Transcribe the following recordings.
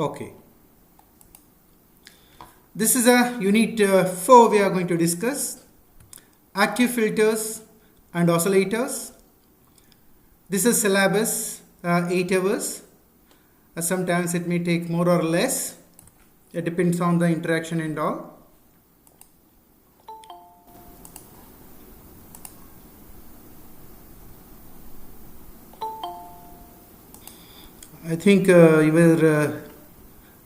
Okay. This is a unit 4 we are going to discuss. Active filters and oscillators. This is syllabus 8 hours. Sometimes it may take more or less. It depends on the interaction and all. I think your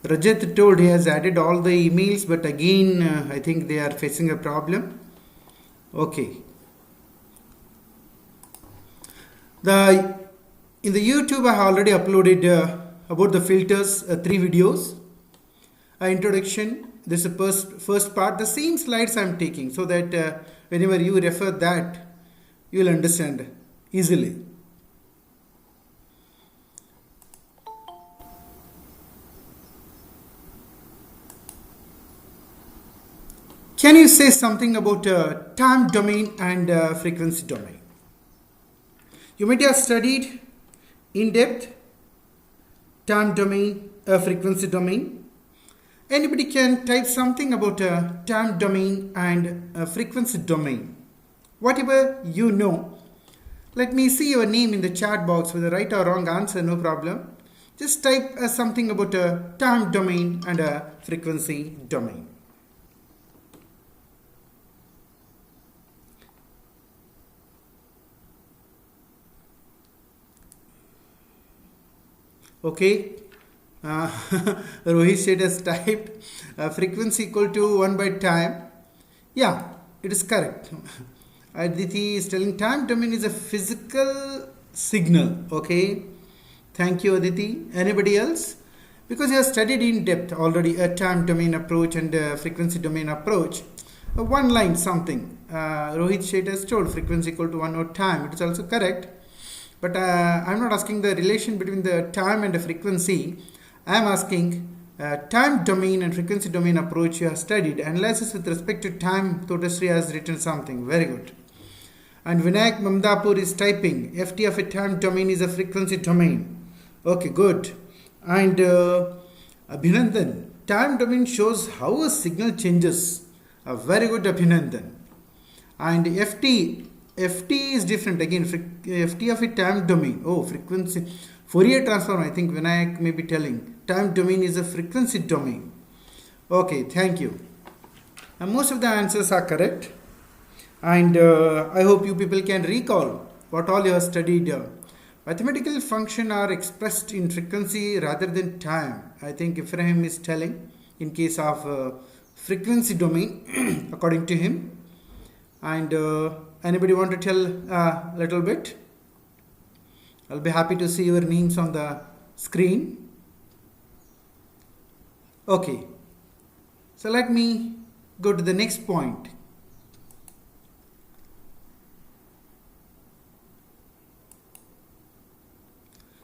Rajat told he has added all the emails, but again I think they are facing a problem. Okay. In the YouTube I have already uploaded about the filters 3 videos. Introduction. This is the first part. The same slides I am taking so that whenever you refer that, you will understand easily. Can you say something about time domain and frequency domain? You might have studied in depth time domain, frequency domain. Anybody can type something about time domain and frequency domain. Whatever you know. Let me see your name in the chat box with a right or wrong answer, no problem. Just type something about a time domain and a frequency domain. Okay, Rohit said has typed frequency equal to 1 by time. Yeah, it is correct. Aditi is telling time domain is a physical signal. Okay, thank you, Aditi. Anybody else? Because you have studied in depth already a time domain approach and frequency domain approach. One line something. Rohit Shet has told frequency equal to 1 over time. It is also correct. But I'm not asking the relation between the time and the frequency. I am asking time domain and frequency domain approach you have studied. Analysis with respect to time, Totesri has written something. Very good. And Vinayak Mamdapur is typing FT of a time domain is a frequency domain. Okay, good. And Abhinandan, time domain shows how a signal changes. Very good, Abhinandan. And FT is different again. FT of a time domain. Oh, frequency. Fourier transform. I think Vinayak may be telling. Time domain is a frequency domain. Okay, thank you. And most of the answers are correct. And I hope you people can recall what all you have studied. Mathematical functions are expressed in frequency rather than time. I think Ephraim is telling in case of frequency domain according to him. And anybody want to tell a little bit? I'll be happy to see your names on the screen. Okay. So let me go to the next point.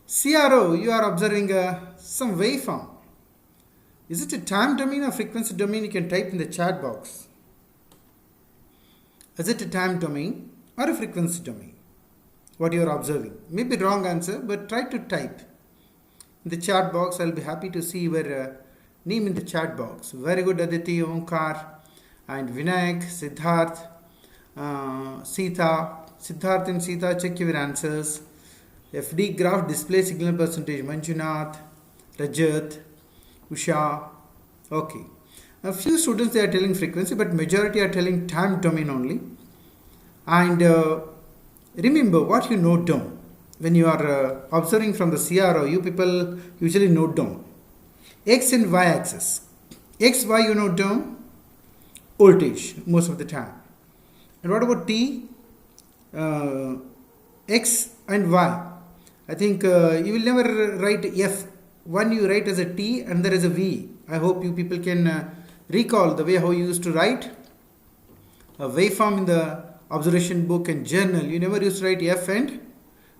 CRO, you are observing some waveform. Is it a time domain or frequency domain? You can type in the chat box. Is it a time domain or a frequency domain? What you are observing. Maybe wrong answer, but try to type. In the chat box, I'll be happy to see your name in the chat box. Very good, Aditi, Omkar, and Vinayak, Siddharth, Sita. Siddharth and Sita, check your answers. FD graph display signal percentage. Manjunath, Rajat, Usha. Okay. A few students they are telling frequency, but majority are telling time domain only. And remember what you note down when you are observing from the CRO. You people usually note down X and Y axis. X, Y you note down voltage most of the time. And what about T? X and Y. I think you will never write F. One you write as a T and there is a V. I hope you people can recall the way how you used to write a waveform in the observation book and journal. You never used to write F and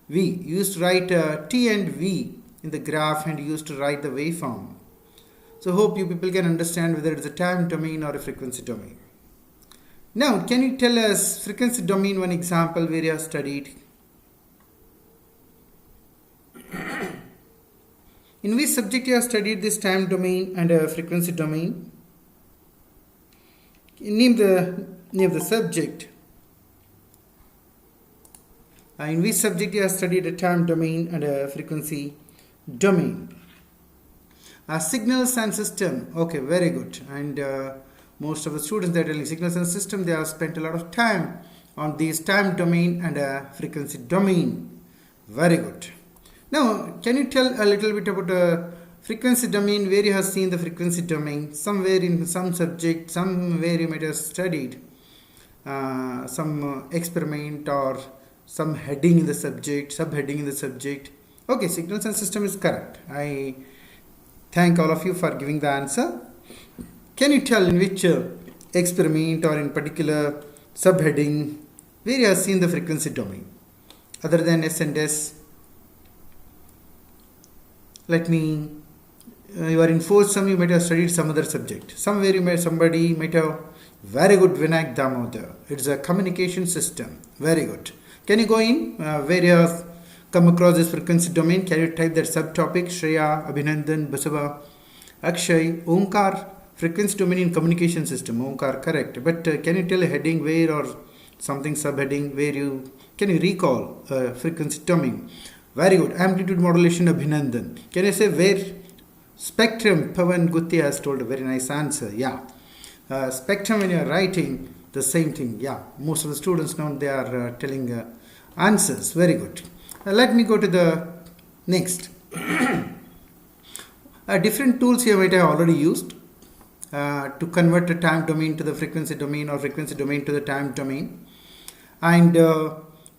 V. You used to write T and V in the graph and you used to write the waveform. So hope you people can understand whether it's a time domain or a frequency domain. Now, can you tell us frequency domain one example where you have studied? In which subject you have studied this time domain and frequency domain? Name the subject. In which subject you have studied a time domain and a frequency domain? Signals and system. Okay, very good. And most of the students that are telling signals and system, they have spent a lot of time on these time domain and frequency domain. Very good. Now, can you tell a little bit about frequency domain, where you have seen the frequency domain? Somewhere in some subject, somewhere you might have studied some experiment or some heading in the subject, subheading in the subject. Okay, signals and system is correct. I thank all of you for giving the answer. Can you tell in which experiment or in particular subheading where you have seen the frequency domain other than S and S? Let me, you are in fourth sem, you might have studied some other subject. Somewhere somebody might have, very good, Vinayak Damodar. It's a communication system. Very good. Can you go in where you have come across this frequency domain? Can you type that subtopic? Shreya, Abhinandan, Basava, Akshay, Omkar, frequency domain in communication system. Omkar, correct. But can you tell a heading where or something subheading where can you recall frequency domain? Very good. Amplitude modulation, Abhinandan. Can you say where? Spectrum, Pavan Gutti has told a very nice answer. Yeah. Spectrum, when you are writing, the same thing. Yeah. Most of the students now they are telling answers. Very good. Let me go to the next. Different tools you might have already used to convert a time domain to the frequency domain or frequency domain to the time domain. And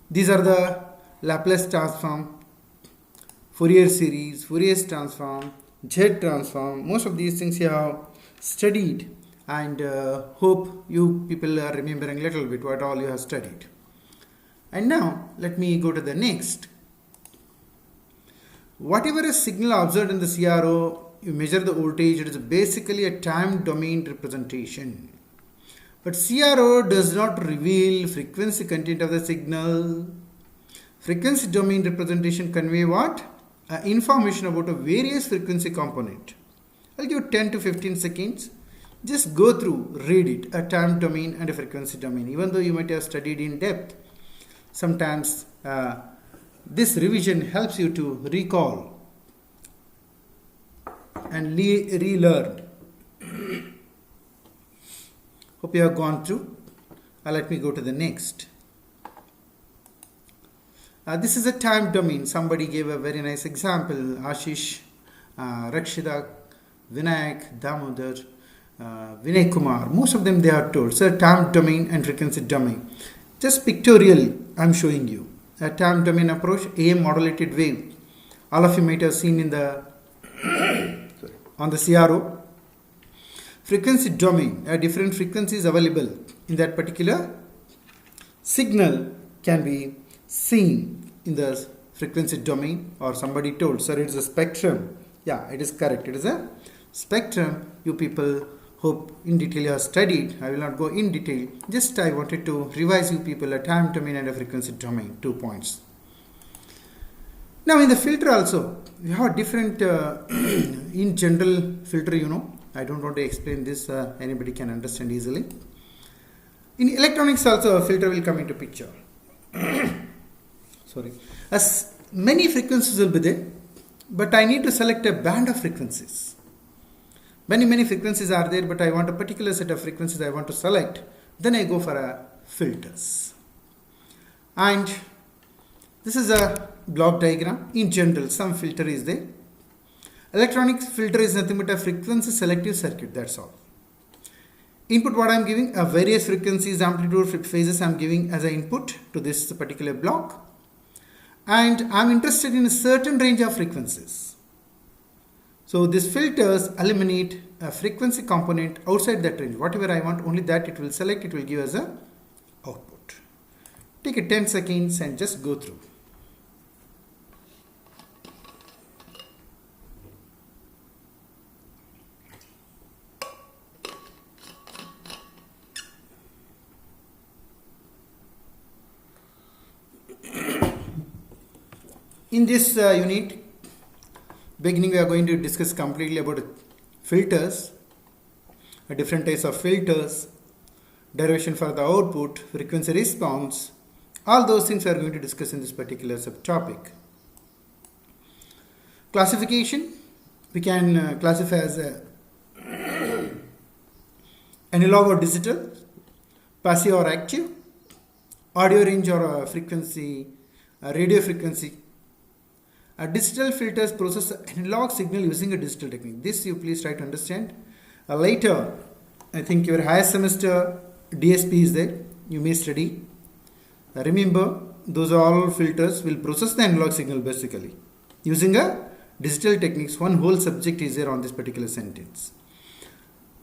these are the Laplace transform, Fourier series, Fourier transform, Z transform. Most of these things you have studied, and hope you people are remembering a little bit what all you have studied. And now let me go to the next. Whatever a signal observed in the CRO, you measure the voltage, it is basically a time domain representation. But CRO does not reveal frequency content of the signal. Frequency domain representation convey what? Information about a various frequency component. I'll give 10 to 15 seconds. Just go through, read it, a time domain and a frequency domain. Even though you might have studied in depth, sometimes this revision helps you to recall and relearn. Hope you have gone through. Let me go to the next. This is a time domain. Somebody gave a very nice example. Ashish, Rakshita, Vinayak, Damodar, Vinay Kumar. Most of them they are told. So time domain and frequency domain. Just pictorial I am showing you. A time domain approach, AM modulated wave. All of you might have seen in the on the CRO. Frequency domain, different frequencies available in that particular signal can be seen in the frequency domain, or somebody told, sir, it's a spectrum. Yeah, it is correct. It is a spectrum. You people hope in detail you have studied. I will not go in detail. Just I wanted to revise you people a time domain and a frequency domain. 2 points. Now in the filter also, we have different, in general filter, you know. I don't want to explain this. Anybody can understand easily. In electronics also a filter will come into picture. Sorry. As many frequencies will be there, but I need to select a band of frequencies. Many frequencies are there, but I want a particular set of frequencies I want to select. Then I go for a filters. And this is a block diagram. In general, some filter is there. Electronic filter is nothing but a frequency selective circuit. That's all. Input what I am giving, various frequencies, amplitude, phases I am giving as an input to this particular block. And I am interested in a certain range of frequencies. So these filters eliminate a frequency component outside that range. Whatever I want, only that it will select, it will give as a output. Take a 10 seconds and just go through. In this unit, Beginning, we are going to discuss completely about filters, different types of filters, derivation for the output, frequency response. All those things we are going to discuss in this particular subtopic. Classification, we can classify as a analog or digital, passive or active, audio range or frequency, radio frequency. Digital filters process analog signal using a digital technique. This you please try to understand. Later, I think your higher semester DSP is there. You may study. Remember, those are all filters will process the analog signal basically using a digital techniques. One whole subject is there on this particular sentence.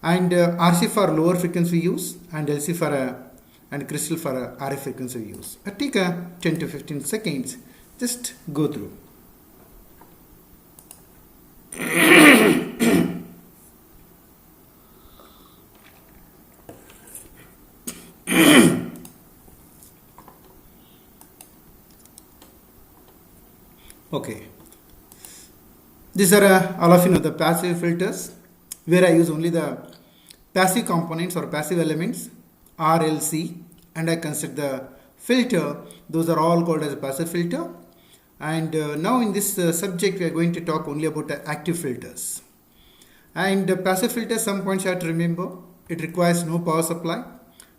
And RC for lower frequency we use, and LC for and crystal for RF frequency we use. Take a 10 to 15 seconds. Just go through. Okay, these are all of you know the passive filters, where I use only the passive components or passive elements RLC, and I consider the filter. Those are all called as a passive filter. And now in this subject we are going to talk only about the active filters. And passive filters, some points you have to remember. It requires no power supply,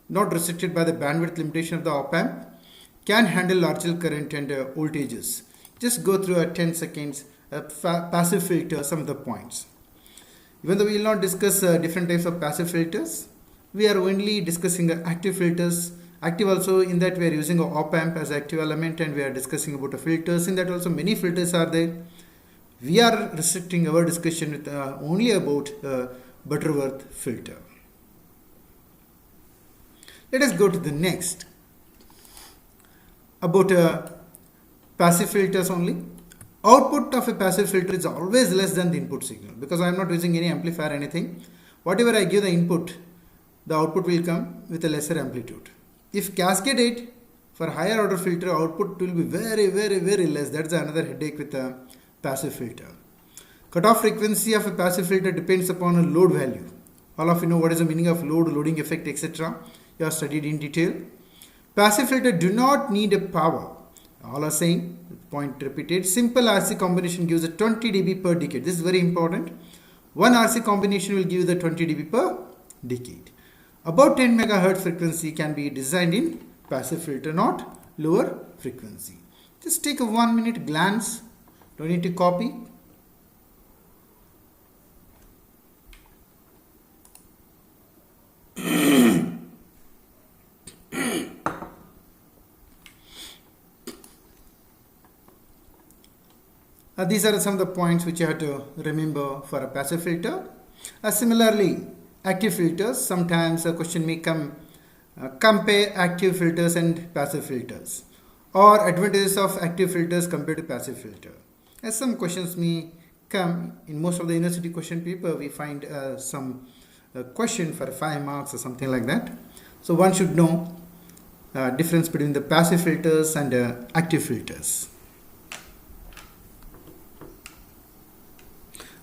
not restricted by the bandwidth limitation of the op-amp, can handle larger current and voltages. Just go through a 10 seconds passive filter, some of the points. Even though we will not discuss different types of passive filters, we are only discussing active filters. Active also, in that we are using a op-amp as active element, and we are discussing about the filters. In that also many filters are there. We are restricting our discussion with only about Butterworth filter. Let us go to the next. About passive filters only. Output of a passive filter is always less than the input signal, because I am not using any amplifier or anything. Whatever I give the input, the output will come with a lesser amplitude. If cascaded for higher order filter, output will be very, very, very less. That's another headache with a passive filter. Cutoff frequency of a passive filter depends upon a load value. All of you know what is the meaning of load, loading effect, etc. You have studied in detail. Passive filter do not need a power. All are saying, point repeated, simple RC combination gives a 20 dB per decade. This is very important. One RC combination will give you the 20 dB per decade. About 10 MHz frequency can be designed in passive filter, not lower frequency. Just take a 1 minute glance. Don't need to copy. These are some of the points which you have to remember for a passive filter. Similarly, active filters, sometimes a question may come, compare active filters and passive filters, or advantages of active filters compared to passive filter. As some questions may come in most of the university question paper, we find some question for 5 marks or something like that. So one should know difference between the passive filters and active filters.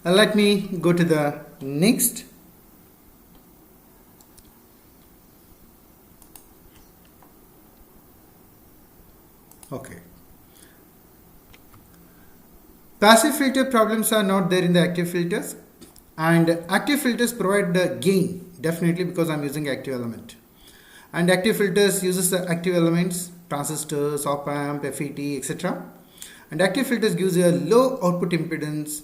Let me go to the next. Okay. Passive filter problems are not there in the active filters, and active filters provide the gain definitely, because I am using active element, and active filters uses the active elements, transistors, op-amp, FET, etc. And active filters gives a low output impedance,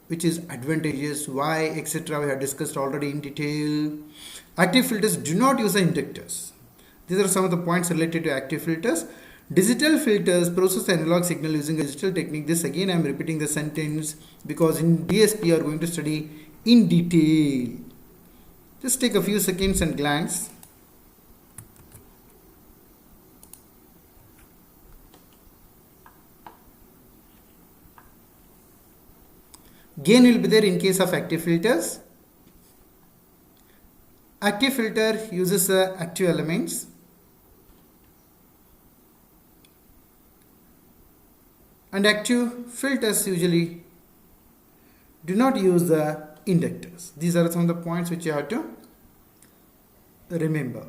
which is advantageous. Why, etc. we have discussed already in detail. Active filters do not use the inductors. These are some of the points related to active filters. Digital filters process the analog signal using a digital technique. This again I am repeating the sentence because in DSP you are going to study in detail. Just take a few seconds and glance. Gain will be there in case of active filters. Active filter uses active elements. And active filters usually Do not use the inductors. These are some of the points which you have to remember.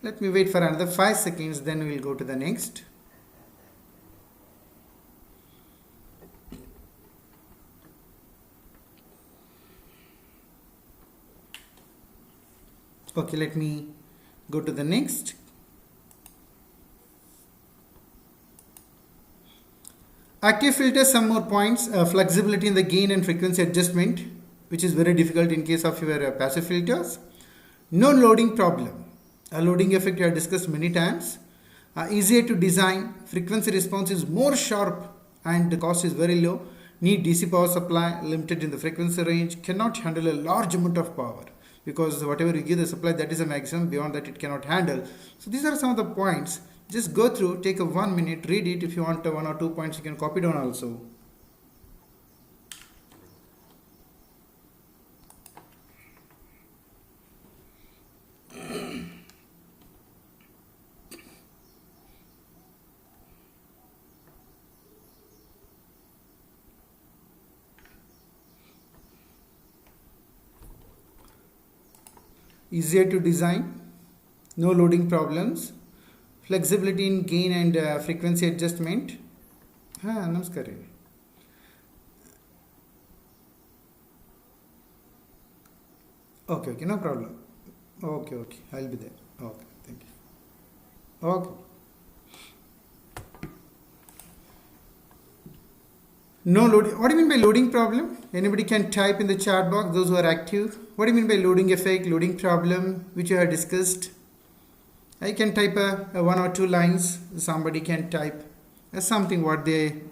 Let me wait for another 5 seconds, then we will go to the next. Okay, let me go to the next. Active filter, some more points. Flexibility in the gain and frequency adjustment, which is very difficult in case of your passive filters. No loading problem. A loading effect I have discussed many times. Easier to design. Frequency response is more sharp and the cost is very low. Need DC power supply, limited in the frequency range. Cannot handle a large amount of power, because whatever you give the supply, that is a maximum. Beyond that it cannot handle. So these are some of the points. Just go through, take a 1 minute, read it. If you want 1 or 2 points, you can copy down also. Easier to design, no loading problems, flexibility in gain and frequency adjustment. Namaskar. Okay, no problem. Okay, I'll be there. Okay, thank you. Okay. No loading. What do you mean by loading problem? Anybody can type in the chat box, those who are active. What do you mean by loading effect, loading problem, which you have discussed? I can type a 1 or 2 lines. Somebody can type something what they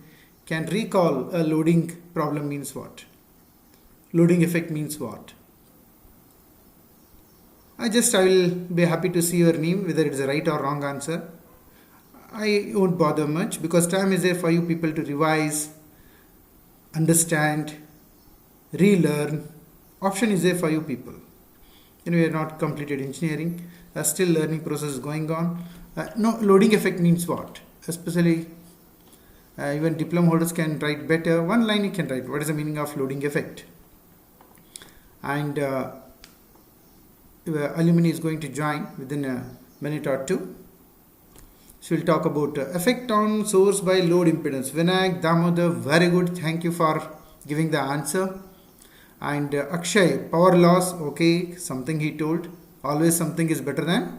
can recall. A loading problem means what? Loading effect means what? I will be happy to see your name, whether it is a right or wrong answer. I won't bother much, because time is there for you people to revise, understand, relearn. Option is there for you people. We are not completed engineering. Still learning process is going on. No, loading effect means what? Especially even diploma holders can write better. 1 line you can write. What is the meaning of loading effect? And alumni is going to join within a minute or 2. So we'll talk about effect on source by load impedance. Vinayak Damodar, very good. Thank you for giving the answer. And Akshay, power loss. Okay, something he told. Always something is better than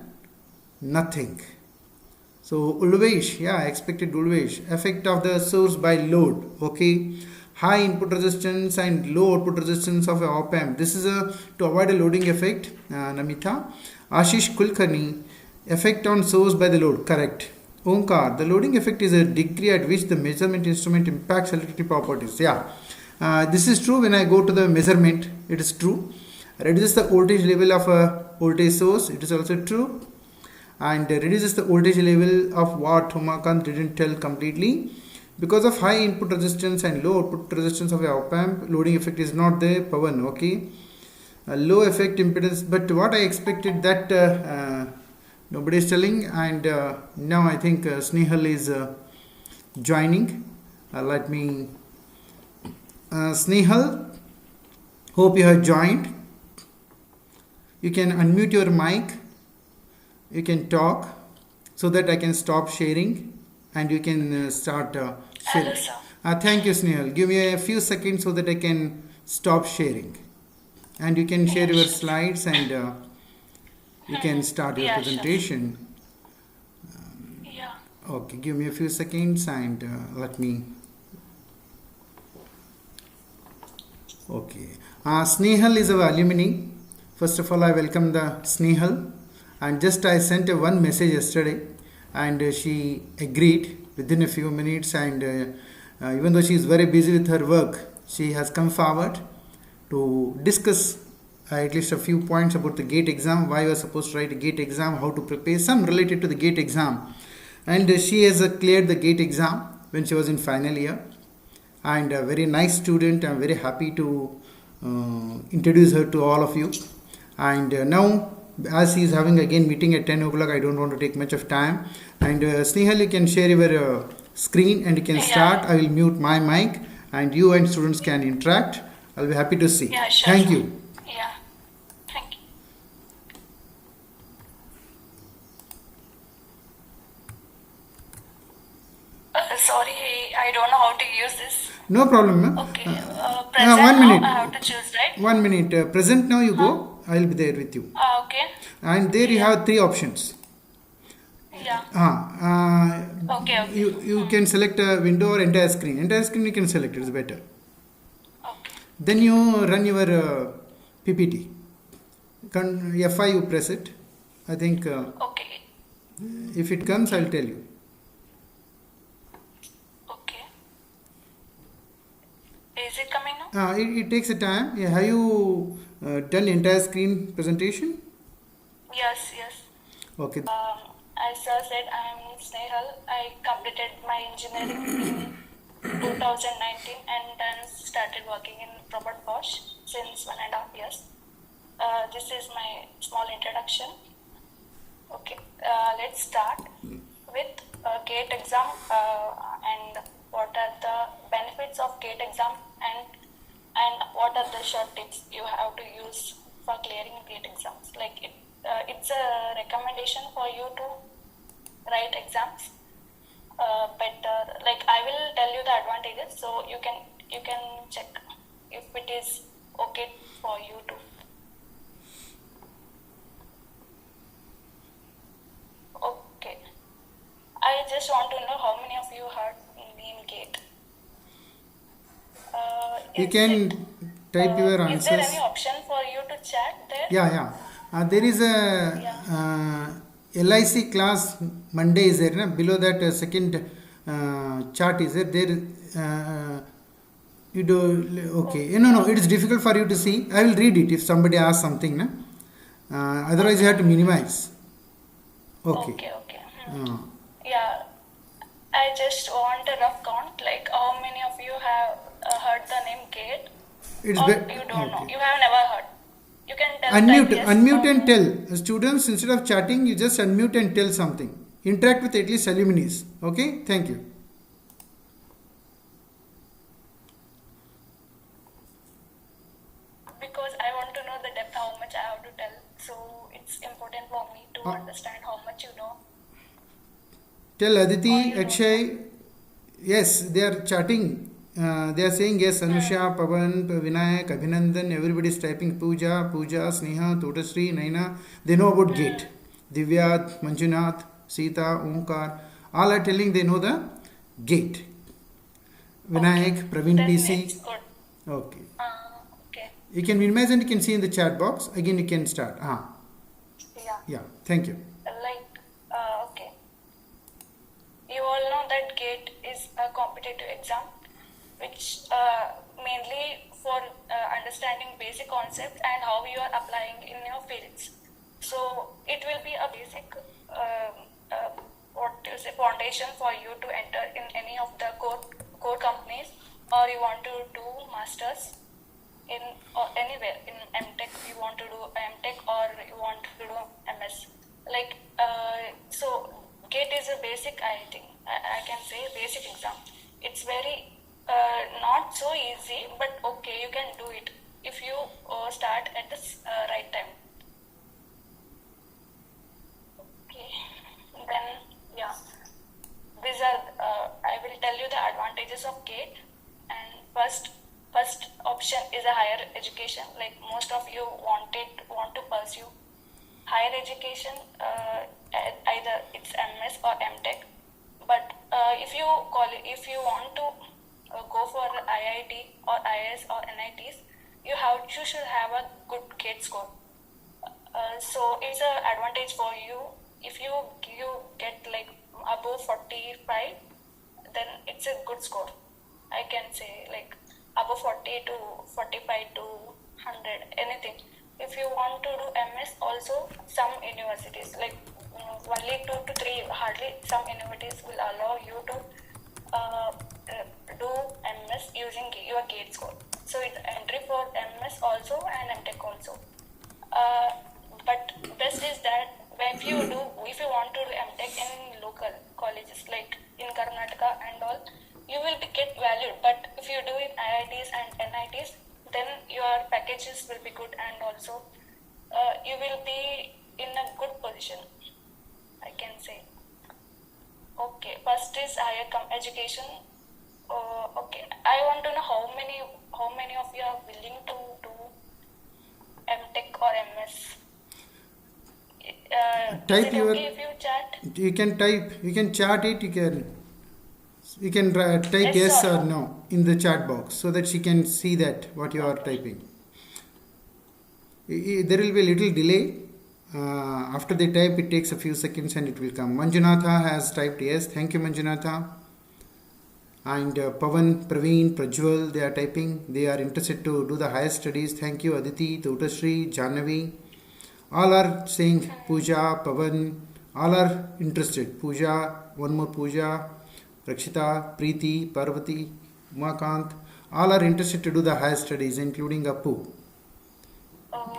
nothing. So Ulvesh, expected Ulvesh. Effect of the source by load. Okay, high input resistance and low output resistance of a op amp. This is to avoid a loading effect. Namita. Ashish Kulkarni. Effect on source by the load. Correct. Omkar, the loading effect is a degree at which the measurement instrument impacts electricity properties. This is true. When I go to the measurement, it is true. Reduces the voltage level of a voltage source. It is also true. And reduces the voltage level of what Humakant didn't tell completely. Because of high input resistance and low output resistance of a op amp, loading effect is not there. Pavan, okay. Low effect impedance, but what I expected that nobody is telling, and now I think Snehal is joining. Let me Snehal, hope you have joined. You can unmute your mic, you can talk, so that I can stop sharing and you can start sharing. Hello, sir. Thank you, Snehal. Give me a few seconds so that I can stop sharing, and you can share your slides and you can start your presentation. Okay, give me a few seconds and let me. Okay, Snehal is our alumni. First of all, I welcome the Snehal, and just I sent her 1 message yesterday, and she agreed within a few minutes, and even though she is very busy with her work, she has come forward to discuss at least a few points about the GATE exam, why you are supposed to write a GATE exam, how to prepare, some related to the GATE exam. And she has cleared the GATE exam when she was in final year, and a very nice student. I am very happy to introduce her to all of you. And now, as he is having again meeting at 10 o'clock, I don't want to take much of time. And Snehal, you can share your screen and you can start. I will mute my mic and you and students can interact. I'll be happy to see. Yeah, sure. Thank you. Yeah. Thank you. Sorry, I don't know how to use this. No problem, ma'am. Okay. Present 1 now, minute. I have to choose, right? 1 minute. Present now you go. I'll be there with you. Okay. And there you have 3 options. Yeah. Okay. You can select a window or entire screen. Entire screen you can select. It's better. Okay. Then you run your PPT. F5 you press it. I think Okay. if it comes, I'll tell you. Okay. Is it coming now? It takes a time. Yeah, have you done entire screen presentation? Yes. Okay. As sir said, I am Snehal. I completed my engineering in 2019 and then started working in Robert Bosch since 1.5 years. This is my small introduction. Okay, let's start with GATE exam and what are the benefits of GATE exam and what are the short tips you have to use for clearing GATE exams. Like it's a recommendation for you to write exams better. Like I will tell you the advantages, so you can check if it is okay for you to. Okay, I just want to know how many of you heard me in GATE. You can type your Is there answers. any option for you to chat there? Yeah. There is a LIC class Monday is there. Na? Below that second chart is there. You do okay. No. It is difficult for you to see. I will read it if somebody asks something. Na? Otherwise, you have to minimize. Okay. Okay. Yeah, I just want a rough count. Like how many of you have heard the name GATE? It's Or you don't know. You have never heard. You can tell. Unmute and tell. Students, instead of chatting, you just unmute and tell something. Interact with at least alumni. Okay? Thank you. Because I want to know the depth, how much I have to tell. So it's important for me to understand how much you know. Tell Aditi, Akshay. Yes, they are chatting. They are saying yes. Anusha, Pavan, Vinayak, Abhinandan. Everybody is typing Pooja, Sneha, Totashri, Naina. They know about GATE. Divya, Manjunath, Sita, Omkar. All are telling they know the GATE. Vinayak, Praveen Then PC. it's good. Okay. Okay. You can minimize and you can see in the chat box. Again, you can start. Yeah. Thank you. Okay. You all know that GATE is a competitive exam, which mainly for understanding basic concepts and how you are applying in your fields. So it will be a basic foundation for you to enter in any of the core companies, or you want to do masters in or anywhere in MTech. You want to do MTech or you want to do MS. Like so, GATE is a basic. I think I can say basic exam. It's very not so easy, but okay, you can do it if you start at the right time. Okay, then yeah, these are I will tell you the advantages of GATE. And first option is a higher education. Like most of you want to pursue higher education, either it's MS or MTech. But if you want to go for IIT or IIS or NITs, you should have a good GATE score. So it's an advantage for you. If you get like above 45, then it's a good score. I can say like above 40 to 45 to 100, anything. If you want to do MS, also some universities like only 2 to 3, hardly some universities will allow you to do MS using your GATE score. So it's entry for MS also and MTech also. But best is that if you want to do MTech in local colleges like in Karnataka and all, you will be get valued. But if you do in IITs and NITs, then your packages will be good, and also you will be in a good position, I can say. Okay, first is higher education. Okay, I want to know how many of you are willing to do MTech or MS. Is Type it your, okay if you chat? you can type, you can chat it, you can type Yes yes or or no? no in the chat box so that she can see that what you are Okay. typing. There will be a little delay. After they type, it takes a few seconds and it will come. Manjunatha has typed yes. Thank you, Manjunatha. And Pavan, Praveen, Prajwal, they are typing. They are interested to do the higher studies. Thank you, Aditi, Tautashri, Jahnavi. All are saying Pooja, Pavan. All are interested. Pooja, one more Pooja, Rakshita, Preeti, Parvati, Umakant. All are interested to do the higher studies, including Appu.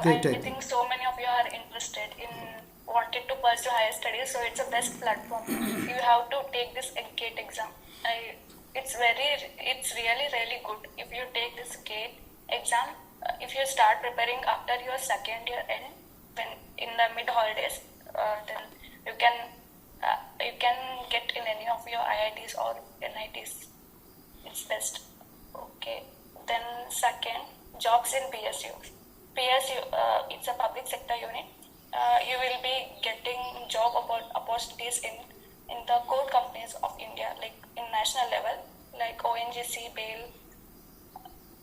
They I typing. think so many of you are interested in wanted to pursue higher studies, so it's a best platform. You have to take this GATE exam. It's really good if you take this GATE exam. If you start preparing after your second year end, when in the mid holidays, then you can get in any of your IITs or NITs. It's best. Okay. Then second, jobs in PSU. PSU, it's a public sector unit. You will be getting job opportunities in the core companies of India, like in national level, like ONGC, BAIL,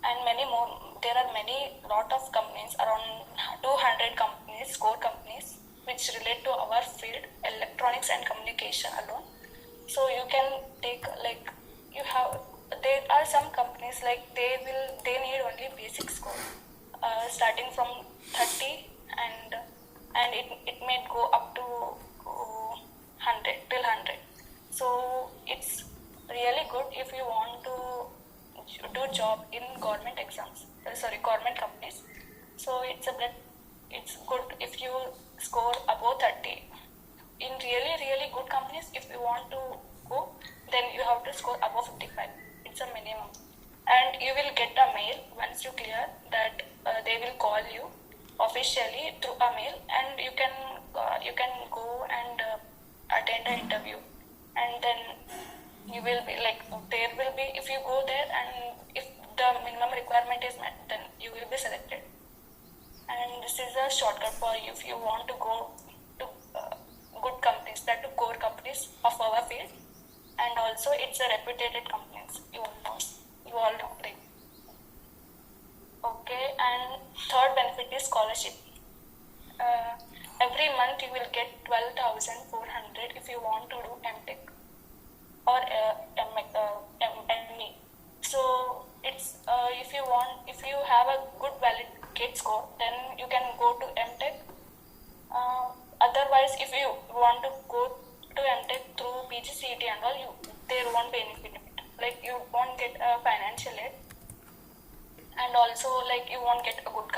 and many more. There are lot of companies, around 200 companies, core companies, which relate to our field, electronics and communication alone. So you can take, like, there are some companies like they need only basic score, starting from 30, and it may go up to 100 till 100. So it's really good if you want to do job in government exams, government companies. So it's good if you score above 30. In really good companies, if you want to go, then you have to score above 55. It's a minimum, and you will get a mail once you clear that. They will call you officially through a mail, and you can go and attend an interview, and then you will be like, there will be, if you go there and if the minimum requirement is met, then you will be selected. And this is a shortcut for you if you want to go to good companies, that to core companies of our field, and also it's a reputed companies. You all know, like. Okay, and third benefit is scholarship. Every month you will get 12,400 if you want to do MTech or ME. So it's if you have a good valid GATE score, then you can go to MTech. Otherwise, if you want to go to MTech through PGCET and all, there won't be any benefit. Like, you won't get a financial aid, and also, like, you won't get a good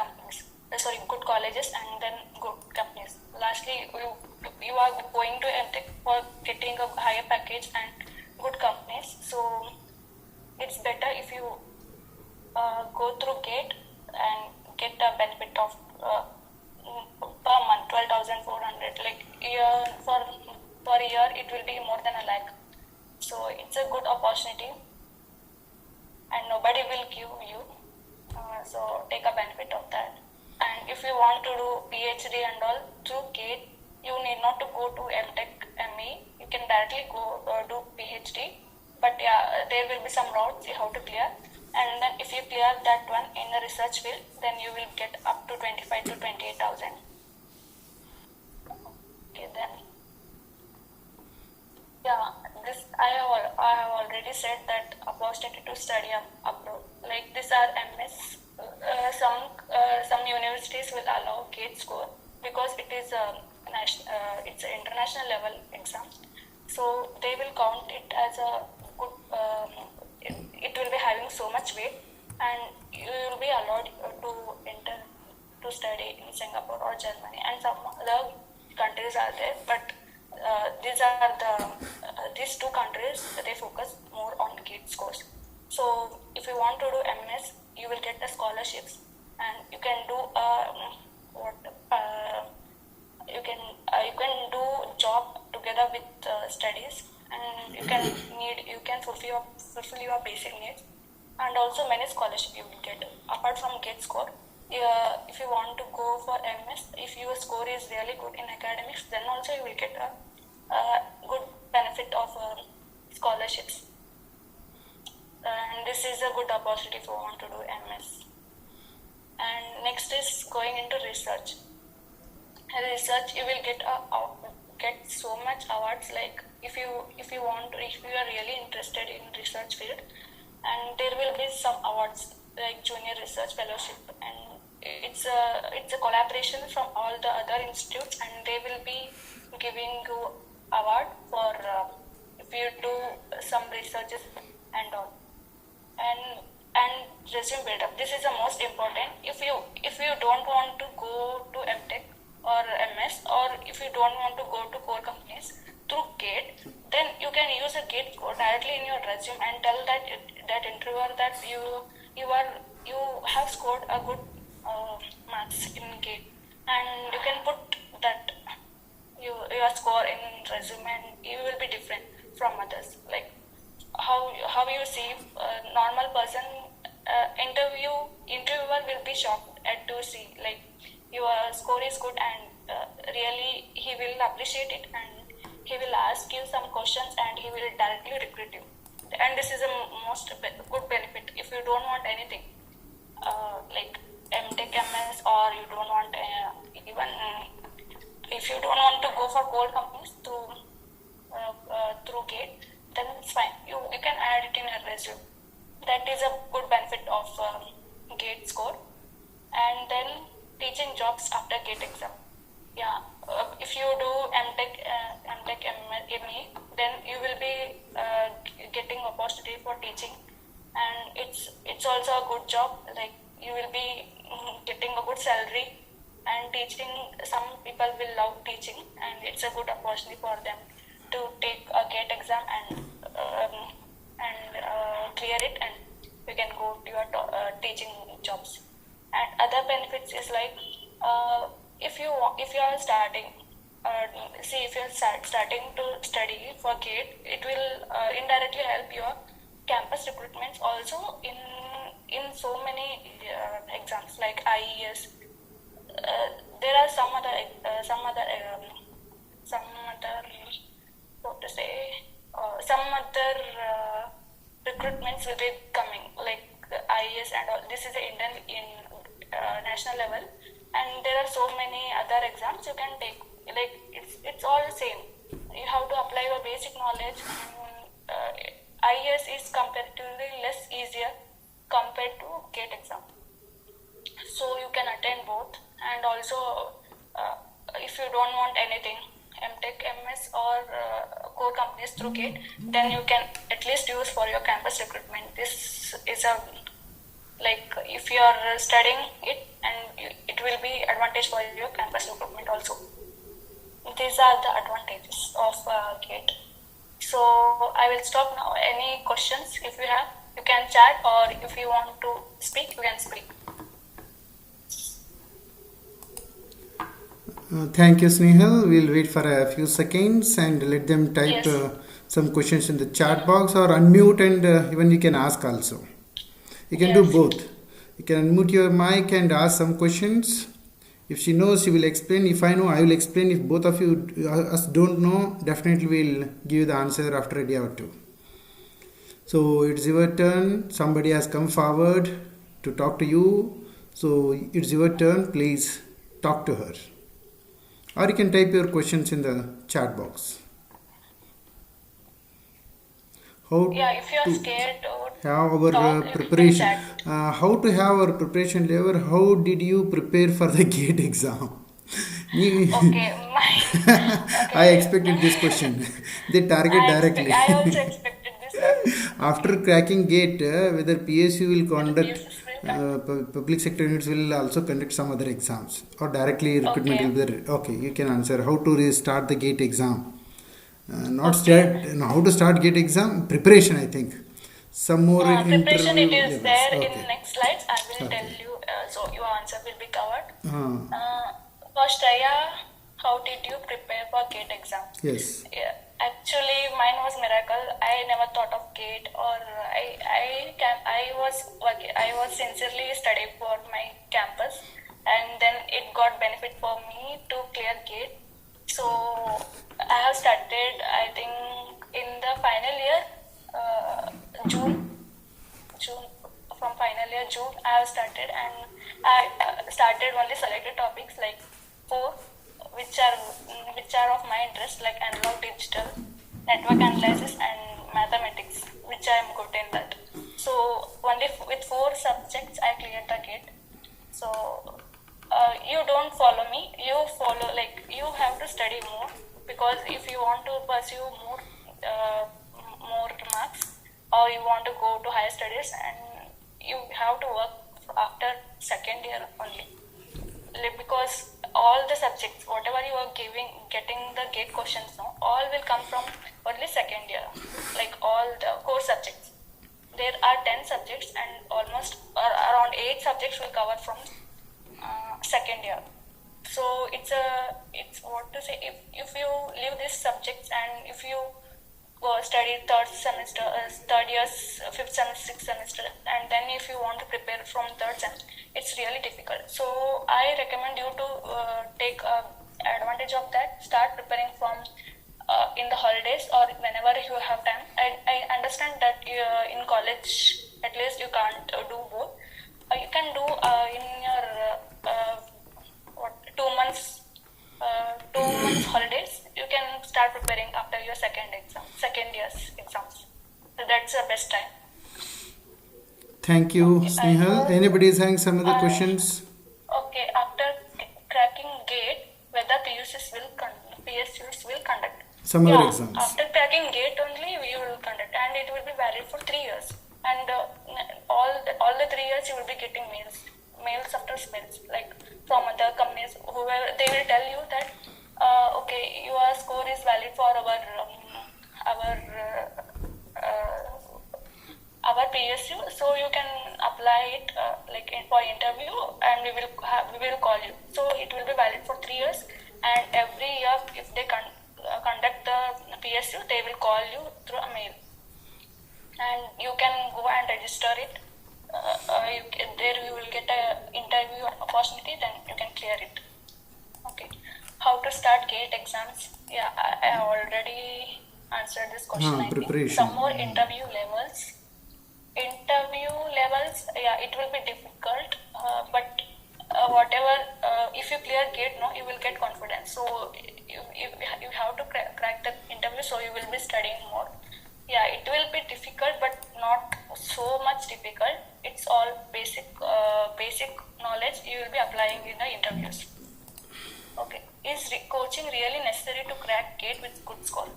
colleges, and then good companies. Lastly, you are going to MTech for getting a higher package and good companies. So it's better if you go through GATE and get a benefit of per month 12,400. Like, for a year it will be more than a lakh. So it's a good opportunity, and nobody will give you. So take a benefit of that. And if you want to do PhD and all through GATE, you need not to go to MTech, ME. You can directly go do PhD. But yeah, there will be some routes you have to clear. And then if you clear that one in the research field, then you will get up to 25 to 28,000. Okay, then. Yeah, I have already said that opportunity to study abroad. Like, these are MS. Some universities will allow GATE score because it is it's an international level exam. So they will count it as a good. It will be having so much weight, and you will be allowed to enter to study in Singapore or Germany, and some other countries are there, but these are the these two countries, they focus more on GATE scores. So if you want to do MS, you will get the scholarships, and you can do what you can do job together with studies, and you can fulfill your basic needs, and also many scholarship you will get apart from GATE score. If you want to go for MS, if your score is really good in academics, then also you will get a good benefit of scholarships. And this is a good opportunity if you want to do MS. And next is going into research. Research, you will get so much awards. Like if you are really interested in research field, and there will be some awards like junior research fellowship, and it's a collaboration from all the other institutes, and they will be giving you award for if you do some researches and all. And resume build-up. This is the most important. If you don't want to go to MTech or MS, or if you don't want to go to core companies through GATE, then you can use a GATE score directly in your resume and tell that interviewer that you have scored a good marks in GATE, and you can put that your score in resume, and you will be different from others. Like how you see normal person, interviewer will be shocked at to see like your score is good, and really he will appreciate it, and he will ask you some questions, and he will directly recruit you. And this is a most good benefit if you don't want anything like MTech, MS, or you don't want even if you don't want to go for core companies through GATE, then it's fine. You can add it in a resume. That is a good benefit of GATE score. And then teaching jobs after GATE exam. Yeah, if you do MTech, ME, then you will be getting opportunity for teaching, and it's also a good job. Like you will be getting a good salary, and teaching. Some people will love teaching, and it's a good opportunity for them to take a GATE exam and clear it, and you can go to your teaching jobs. And other benefits is like if you are starting, if you're starting to study for GATE, it will indirectly help your campus recruitments also in so many exams like IES. There are some other what to say, some other recruitments will be coming like IES and all. This is the Indian in national level, and there are so many other exams you can take. Like it's all the same. You have to apply your basic knowledge. IES is comparatively less easier compared to GATE exam, so you can attend both. And also if you don't want anything, MTech, MS, or core companies through GATE, then you can at least use for your campus recruitment. This is a like if you are studying it, and it will be advantage for your campus recruitment also. These are the advantages of GATE. So I will stop now. Any questions if you have, you can chat, or if you want to speak, you can speak. Thank you, Snehal. We'll wait for a few seconds and let them type Yes. some questions in the chat box, or unmute, and even you can ask also. You can do Yes. both. You can unmute your mic and ask some questions. If she knows, she will explain. If I know, I will explain. If both of you us don't know, definitely we'll give you the answer after a day or two. So it's your turn. Somebody has come forward to talk to you. So it's your turn. Please talk to her. Or you can type your questions in the chat box. How Yeah, if you are to scared or have our talk, you can preparation? chat. How to have our preparation level? How did you prepare for the GATE exam? Okay, I okay. expected this question. They target directly. I also expected this. After cracking GATE, whether PSU will conduct, Yes, will public sector units will also conduct some other exams, or directly recruitment will okay. be there. Okay, you can answer. How to start the GATE exam? not start, how to start GATE exam preparation, I think. Some more Preparation, it interview is levels. there in Okay. next slides. I will tell Okay. you, so your answer will be covered. Uh, First, Raya, how did you prepare for GATE exam? yes. Yeah, actually, mine was miracle. I never thought of GATE, or I was sincerely studying for my campus, and then it got benefit for me to clear GATE. So I have started, I think, in the final year, June. June, from final year June, I have started, and I started only selected topics like four, which are of my interest, like analog digital, network analysis, and mathematics, which I am good in that. So only with four subjects I cleared the GATE. So you don't follow me. You follow, like, you have to study more, because if you want to pursue uh, more marks, or you want to go to higher studies, and you have to work after second year only. Because all the subjects, whatever you are getting the GATE questions now, all will come from only second year, like all the core subjects. There are 10 subjects, and almost around 8 subjects will cover from second year. So it's what to say, if you leave these subjects, and if you go study third semester, third year's fifth semester, sixth semester, and then if you want to prepare from third semester, it's really difficult. So I recommend you to take advantage of that. Start preparing from in the holidays, or whenever you have time. I understand that in college, at least, you can't do both. You can do in your what 2 months 2 months holidays. You can start preparing after your second year's exams. So that's the best time. Thank you, Okay, I Snehal. hope. Anybody is having some other Uh, questions? okay, after cracking GATE, whether PSUs will conduct. Some other Yeah, exams. after cracking GATE only we will conduct, and it will be valid for 3 years. And all the 3 years you will be getting mails after mails, like from other companies, whoever, they will tell you that okay, your score is valid for our our PSU, so you can apply it for interview, and we will call you. So it will be valid for 3 years, and every year, if they conduct the PSU, they will call you through a mail, and you can go and register it. There you will get a interview opportunity, then you can clear it. Okay, how to start GATE exams? Yeah, I already answered this question. I think Preparation. some more interview levels. Yeah, it will be difficult, but whatever, if you clear GATE, no, you will get confidence. So you have to crack the interview, so you will be studying more. Yeah, it will be difficult, but not so much difficult. It's all basic knowledge you will be applying in the interviews. Okay, is coaching really necessary to crack GATE with good score?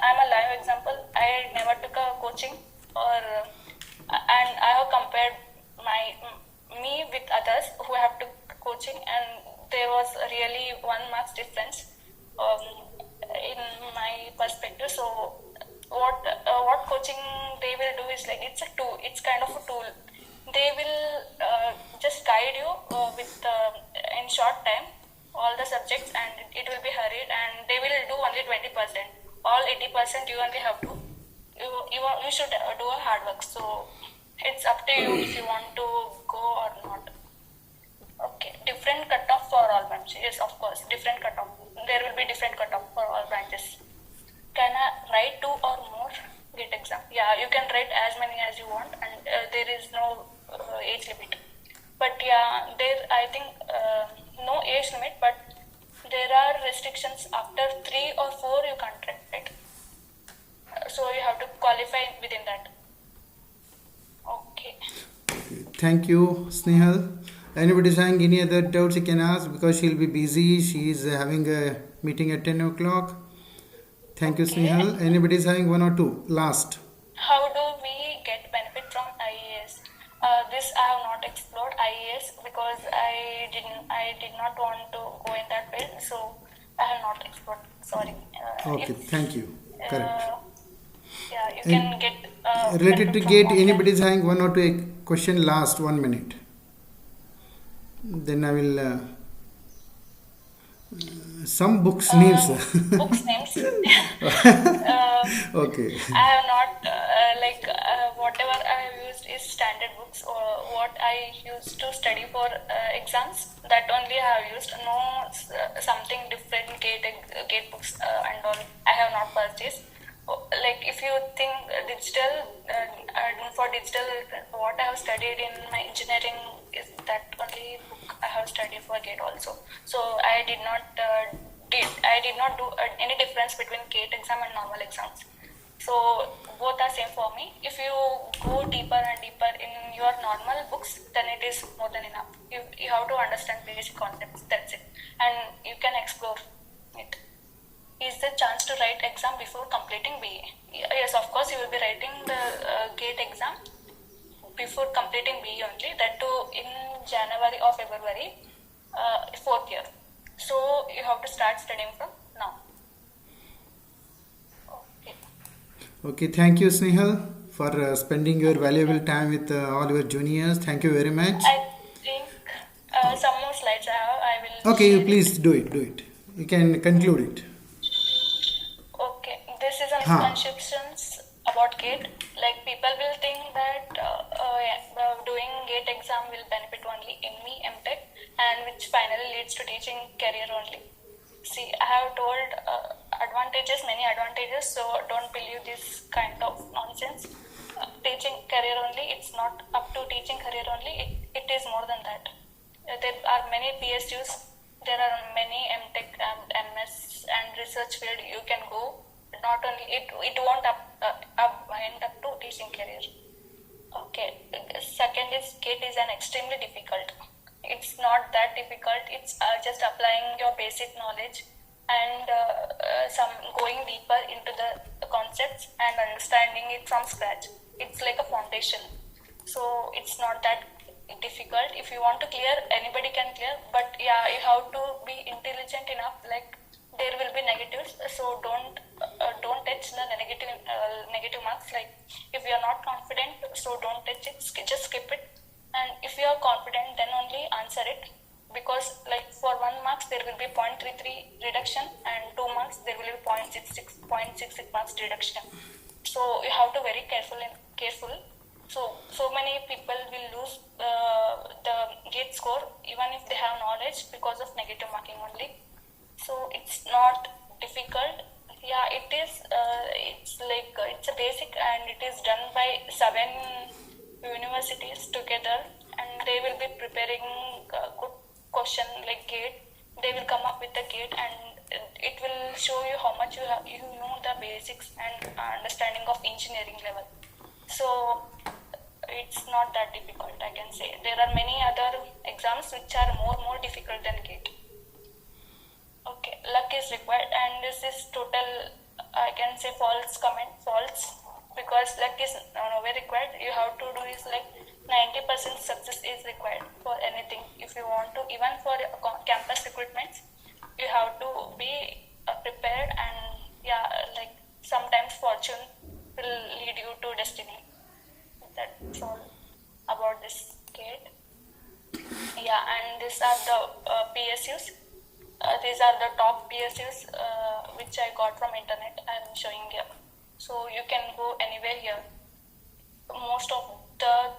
I'm a live example. I never took a coaching, and I have compared me with others who have took coaching, and there was really 1 marks difference in my perspective. So what coaching they will do is, like, it's a tool. It's kind of a tool. They will just guide you in short time all the subjects, and it will be hurried, and they will do only 20%. All 80% you only have to. You should do a hard work. So it's up to you if you want to go or not. Okay, different cutoff for all branches. Yes, of course, different cutoff. There will be different cutoff for all branches. Can I write 2 or more GATE exam? Yeah, you can write as many as you want, and there is no age limit. But yeah, I think no age limit, but there are restrictions. After 3 or 4 you can't write. So you have to qualify within that. Okay. Thank you, Snehal. Anybody is having any other doubts you can ask, because she'll be busy. She's having a meeting at 10 o'clock. Thank you, Snehal. Anybody is having one or two? Last. How do we get benefit from IAS? This I have not explored IAS, because I did not want to go in that field. So I have not explored. Sorry. Okay, thank you. Correct. Yeah, you And can get related to benefit from gate, offline. anybody is having one or two question last 1 minute. Then I will some books names. Books names. Okay. I have not whatever I have used is standard books or what I used to study for exams. That only I have used. No something different gate books and all. I have not purchased. Like if you think for digital, what I have studied in my engineering is that only book I have studied for gate also. So I did not do any difference between GATE exam and normal exams. So both are same for me. If you go deeper and deeper in your normal books, then it is more than enough. You have to understand basic concepts. That's it, and you can explore it. Is the chance to write exam before completing BA? Yes, of course you will be writing the GATE exam before completing BE only. That too in January or February, fourth year. So you have to start studying from now. Okay. Okay, thank you, Snehal, for spending your valuable time with all your juniors. Thank you very much. I think some more slides I have. I will Okay, you share it. please do it. Do it. You can conclude it. Okay, this is a Huh. misconceptions about GATE. Like people will think that doing GATE exam will benefit only in me MTech, and which finally leads to teaching career only. See, I have told advantages, many advantages. So don't believe this kind of nonsense. Teaching career only. It's not up to teaching career only. It is more than that. There are many PSUs. There are many MTech and MS and research field you can go. Not only it won't end up to teaching career. Okay. Second is GATE is an extremely difficult. It's not that difficult. It's just applying your basic knowledge and some going deeper into the concepts and understanding it from scratch. It's like a foundation. So it's not that difficult. If you want to clear, anybody can clear. But yeah, you have to be intelligent enough. Like there will be negatives, so don't touch the negative marks. Like if you are not confident, so don't touch it. Just skip it. And if you are confident, then only answer it. Because like for 1 marks there will be 0.33 reduction, and 2 marks there will be 0.66 marks reduction. So you have to very careful. So many people will lose the GATE score even if they have knowledge because of negative marking only. So it's not difficult. Yeah, it is. It's a basic, and it is done by 7 universities together, and they will be preparing a good question like GATE. They will come up with the GATE, and it will show you how much you know the basics and understanding of engineering level. So it's not that difficult, I can say. There are many other exams which are more difficult than GATE. Okay, luck is required, and this is total, I can say false comment, false, because luck is nowhere required. You have to do is like 90% success is required for anything. If you want to, even for campus recruitments, you have to be prepared, and yeah, like sometimes fortune will lead you to destiny. That's all about this GATE. Yeah, and these are the PSUs. These are the top PSUs which I got from internet. I am showing here. So you can go anywhere here. Most of the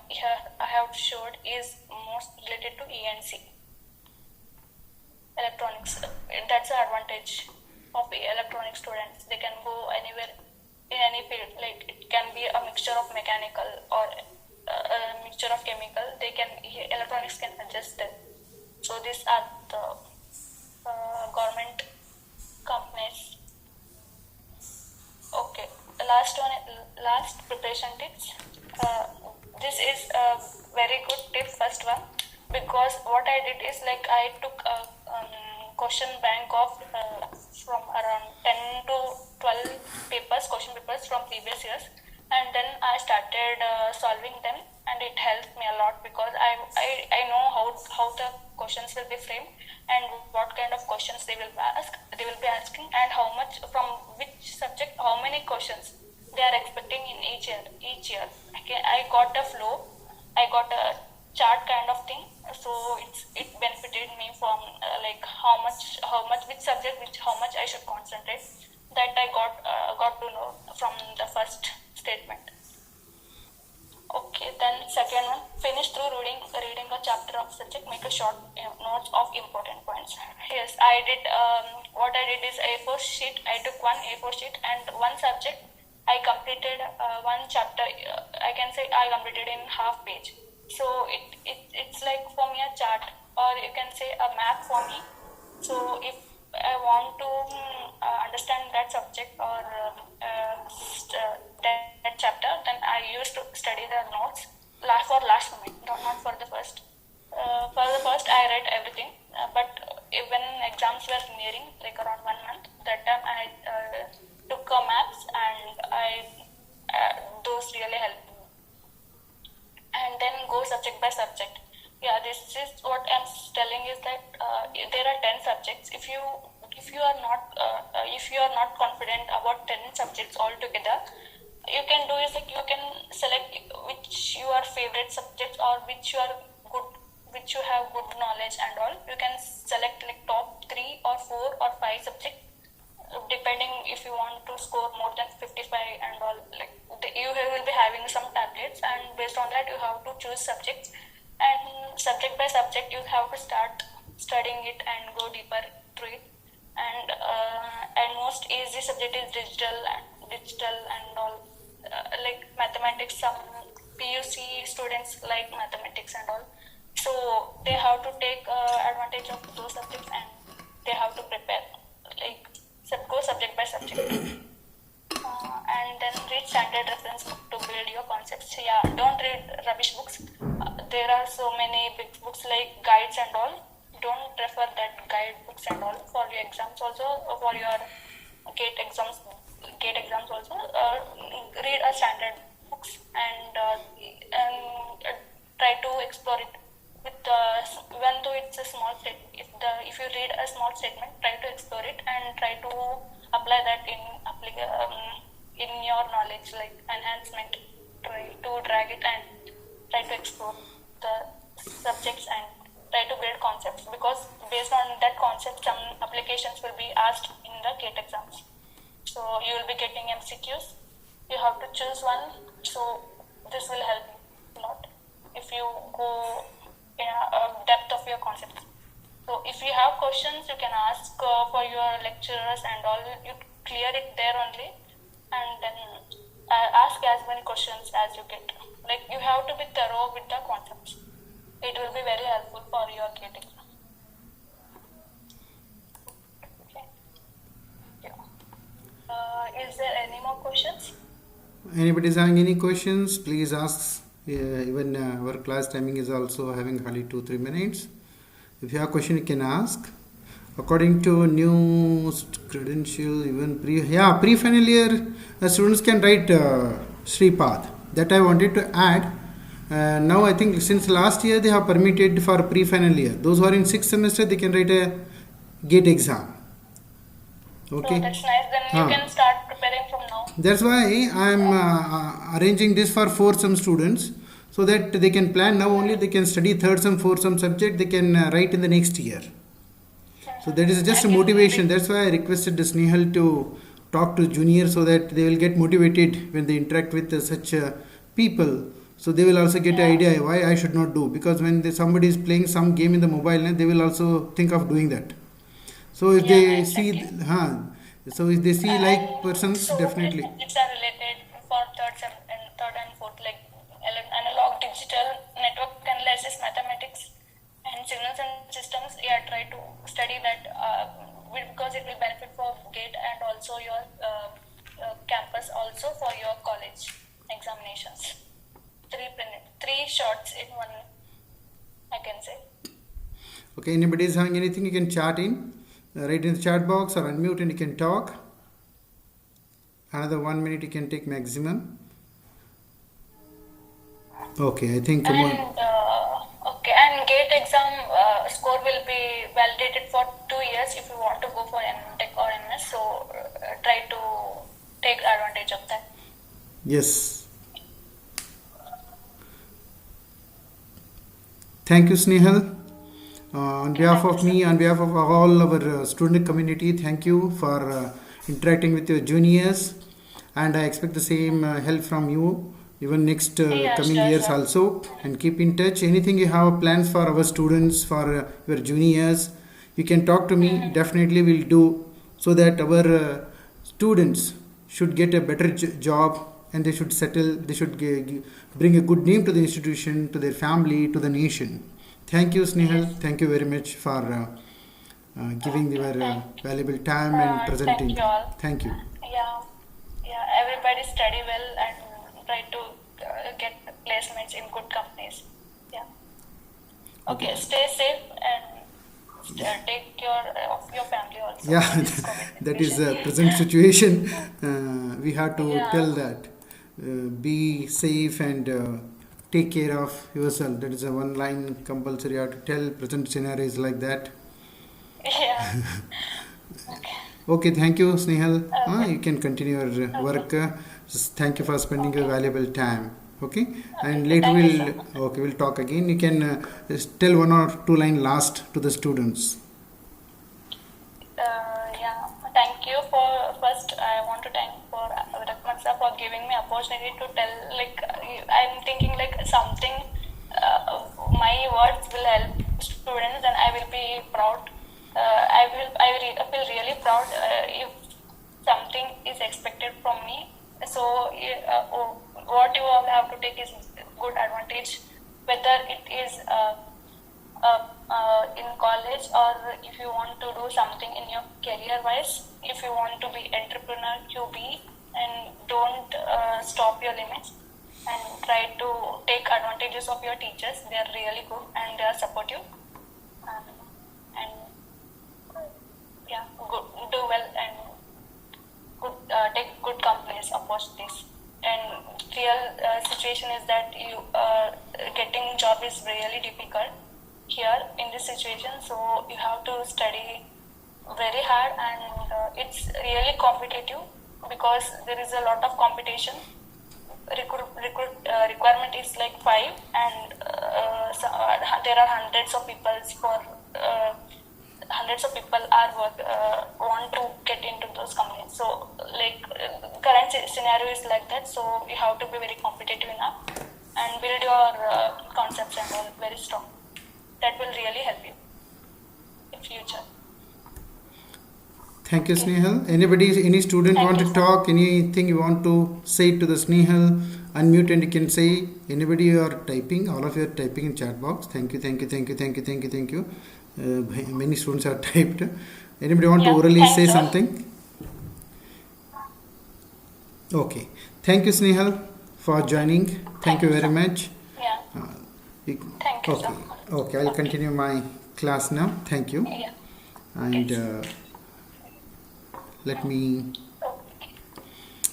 here I have showed is most related to ENC, electronics. That's the advantage of electronic students. They can go anywhere in any field. Like it can be a mixture of mechanical or a mixture of chemical. Electronics can adjust them. So these are the government companies. Okay, last preparation tips. This is a very good tip, first one, because what I did is like I took a question bank of from around 10 to 12 question papers from previous years, and then I started solving them, and it helps me a lot because I know how the questions will be framed and what kind of questions they will be asking, and how much from which subject, how many questions they are expecting in each year. I got a flow, I got a chart kind of thing, so it benefited me from like how much which subject which how much I should concentrate. That I got to know from the first statement. Okay, then second one, finish through reading a chapter of subject, make a short notes of important points. Yes, I did. What I did is A4 sheet. I took one A4 sheet and one subject. I completed one chapter. I can say I completed in half page. So it's like for me a chart, or you can say a map for me. So if I want to understand that subject or that chapter, then I used to study the notes for last moment, not for the first. For the first, I read everything, but when exams were nearing, like around 1 month, that time I took maps, and those really helped me. And then go subject by subject. Yeah, this is what I'm telling is that there are 10 subjects. If you are not confident about 10 subjects altogether, you can do is like you can select which your favorite subjects or which you have good knowledge and all. You can select like top 3 or 4 or 5 subjects, depending if you want to score more than 55 and all. Like you will be having some tablets, and based on that you have to choose subjects, and subject by subject you have to start studying it and go deeper through it. And most easy subject is digital and all. Like mathematics, some PUC students like mathematics and all, so they have to take advantage of those subjects, and they have to prepare like go subject by subject. And then read standard reference book to build your concepts. Yeah, don't read rubbish books. There are so many big books like guides and all. Don't refer that guide books and all for your exams also, for your gate exams also. Read a standard books, and try to explore it with even though it's a small statement. If you read a small statement, try to explore it and try to apply that in your knowledge, like enhancement. Try to drag it and try to explore the subjects and try to build concepts, because based on that concept some applications will be asked in the GATE exams. So you will be getting MCQs. You have to choose one. So this will help you a lot if you go in a depth of your concepts. So if you have questions, you can ask for your lecturers and all. You clear it there only, and then ask as many questions as you get. Like you have to be thorough with the concepts. It will be very helpful for your GATE exam. Okay. Yeah. Is there any more questions? Anybody is having any questions, please ask. Even our class timing is also having hardly 2-3 minutes. If you have a question, you can ask. According to new credential, even pre-final year students can write Sripath. That I wanted to add. Now I think since last year they have permitted for pre-final year. Those who are in 6th semester, they can write a GATE exam. Okay. So that's nice. Then you can start preparing from now. That's why I am arranging this for 4th sem students, so that they can plan now only. They can study 3rd sem, 4th sem subject. They can write in the next year. So that is just a motivation. That's why I requested Snehal to talk to juniors, so that they will get motivated when they interact with such people. So they will also get an idea why I should not do. Because when somebody is playing some game in the mobile, they will also think of doing that. So if they see, so if they see like persons, so definitely. It's related for third and fourth, like analog, digital, network analysis, mathematics, and signals and systems. Yeah, try to study that because it will benefit for GATE and also your campus, also for your college examinations. 3 shots in one, I can say. Okay, anybody is having anything, you can chat in. Write in the chat box or unmute and you can talk. Another 1 minute you can take maximum. Okay, I think And GATE exam score will be validated for 2 years if you want to go for M.Tech or MS. So try to take advantage of that. yes. Thank you, Snehal. On behalf of me, on behalf of all our student community, thank you for interacting with your juniors, and I expect the same help from you even next Yeah, coming sure, years sure. also. And keep in touch. Anything you have plans for our students, for your juniors, you can talk to me. Definitely, we'll do so that our students should get a better job, and they should settle. They should bring a good name to the institution, to their family, to the nation. Thank you, Snehal. Yes. Thank you very much for giving Okay. your Thank. valuable time and Thank presenting. you all. Thank you. Yeah. Yeah. Everybody study well and try to get placements in good companies. Yeah. Okay. Stay safe and take care of your family also Yeah, in this COVID that is situation. the present situation. We have to Yeah. tell that. Be safe and take care of yourself. That is a one line compulsory. You have to tell. Present scenario is like that. Yeah. Okay. Okay, thank you, Snehal. Okay. You can continue your work. Just thank you for spending your valuable time. Okay, and later Thank you so much. we'll talk again. You can just tell one or two line last to the students. Yeah, thank you for first. I want to thank for Rakman sir for giving me opportunity to tell. Like I'm thinking like something. My words will help students, and I will be proud. I feel really proud if something is expected from me. So what you all have to take is good advantage, whether it is. In college, or if you want to do something in your career wise, if you want to be entrepreneur, you be, and don't stop your limits, and try to take advantages of your teachers. They are really good and they are supportive, and yeah, good, do well and good, take good companies opportunities. And real situation is that you getting job is really difficult here in this situation, so you have to study very hard, and it's really competitive because there is a lot of competition. Requirement is like 5, and there are hundreds of people are want to get into those companies. So like current scenario is like that, so you have to be very competitive enough and build your concepts and all very strong. That will really help you in future. Thank you, Snehal. Any student Thank want you, to sir. talk? Anything you want to say to the Snehal? Unmute and you can say. Anybody you are typing? All of you are typing in chat box. Thank you, thank you, thank you, thank you, thank you, thank you. Many students have typed. Anybody want to Yeah, orally thanks say all. something? Okay. Thank you, Snehal, for joining. Thank you very much. Yeah, thank you, Okay. sir. Okay, I'll continue my class now. Thank you. Yeah. And let me, Okay.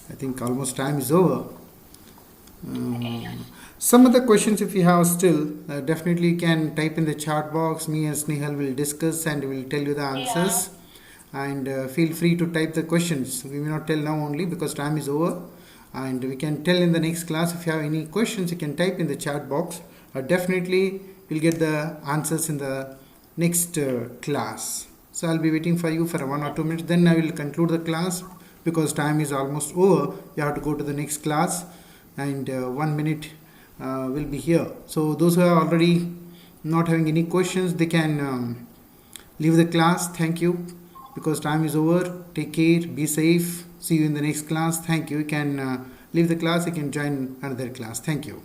I think almost time is over. Some of the questions, if you have still, definitely you can type in the chat box. Me and Snehal will discuss and will tell you the answers. And feel free to type the questions. We may not tell now only because time is over. And we can tell in the next class. If you have any questions, you can type in the chat box. Definitely, you'll get the answers in the next class. So I'll be waiting for you for 1 or 2 minutes. Then I will conclude the class because time is almost over. You have to go to the next class, and 1 minute will be here. So those who are already not having any questions, they can leave the class. Thank you because time is over. Take care. Be safe. See you in the next class. Thank you. You can leave the class. You can join another class. Thank you.